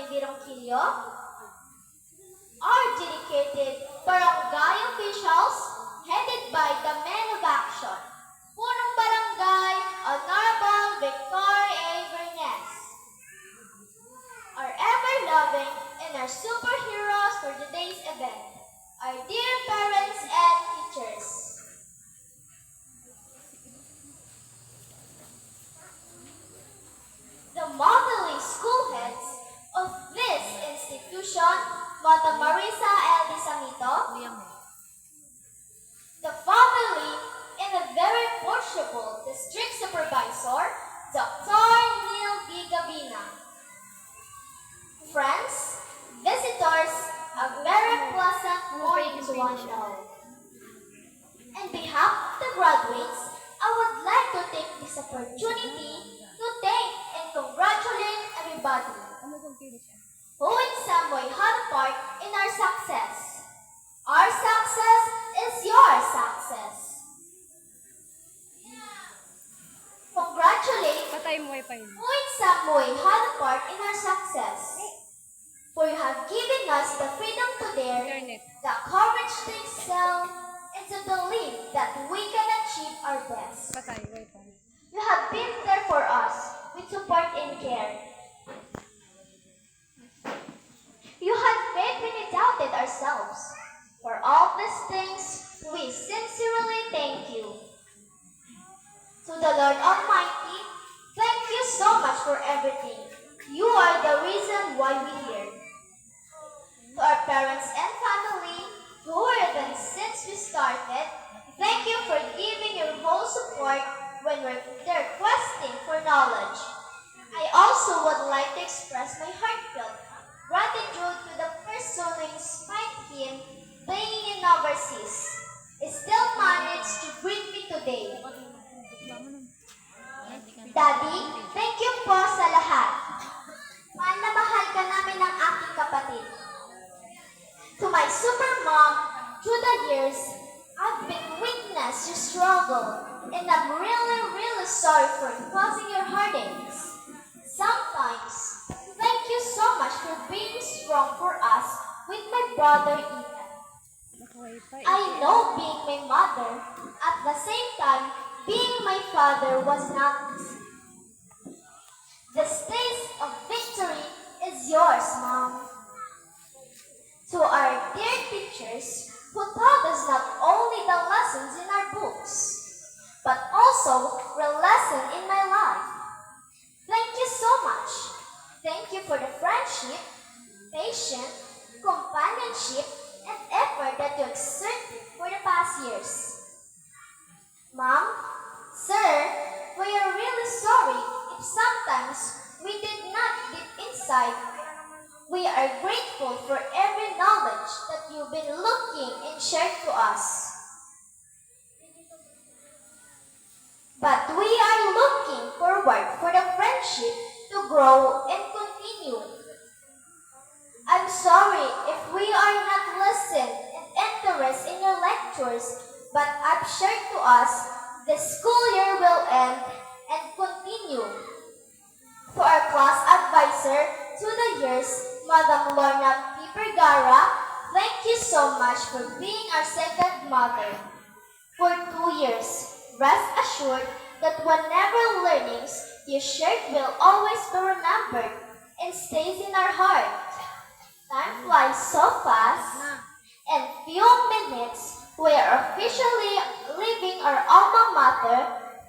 Ronquillo, our dedicated barangay officials headed by the men of action, Punong Barangay Honorable Victor A. Bernes, our ever-loving and our superheroes for today's event, our dear parents and teachers. The modeling school heads of this institution, Mata Marisa L. Disamito, the family and the very approachable district supervisor, Dr. Neil B. Gavina. Friends, visitors, a very pleasant morning to one and all. On behalf of the graduates, I would like to take this opportunity to thank and congratulate everybody who in some way had a part in our success. Our success is your success. Congratulate who in some way had a part in our success. For you have given us the freedom to dare, the courage to excel, and to believe that we can achieve our best. You have been there for us with support and care. You had faith when we doubted ourselves. For all these things, we sincerely thank you. To the Lord Almighty, thank you so much for everything. You are the reason why we're here. To our parents and family, who were with us since we started, thank you for giving your whole support when they're questing for knowledge. I also would like to express my heartfelt gratitude to the person who inspired him being in overseas. He still managed to bring me today. Daddy, thank you po sa lahat. Mahal na mahal ka namin ng aking kapatid. To my super mom, through the years, I've been witness your struggle, and I'm really sorry for causing your heartaches. Sometimes, thank you so much for being strong for us with my brother Ethan. I know being my mother, at the same time, being my father was not easy. The stage of victory is yours, Mom. To our dear teachers who taught us not only the lessons in our books, but also the lesson in my life. Thank you so much. Thank you for the friendship, patience, companionship, and effort that you exerted for the past years. Mom, sir, we are really sorry if sometimes we did not deep inside. We are grateful for every knowledge that you've been looking and shared to us. But we are looking forward for the friendship to grow and continue. I'm sorry if we are not listened and interested in your lectures, but I've shared to us the school year will end and continue. To our class advisor through the years, Madam Lorna P. Vergara, thank you so much for being our second mother. For 2 years, rest assured that whatever learnings you shared will always be remembered and stays in our heart. Time flies so fast. In few minutes, we are officially leaving our alma mater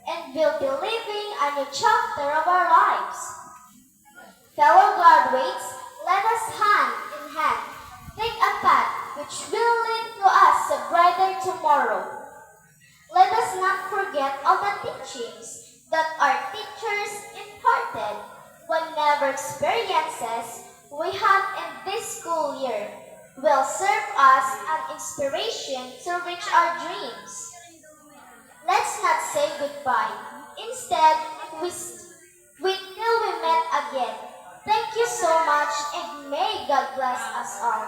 and will be living a new chapter of our lives. Fellow graduates, let us hand in hand take a path which will lead to us a brighter tomorrow. Let us not forget all the teachings that our teachers imparted, whatever experiences we had in this school year will serve us an inspiration to reach our dreams. Let's not say goodbye. Instead, wait till we met again. Thank you so much, and may God bless us all.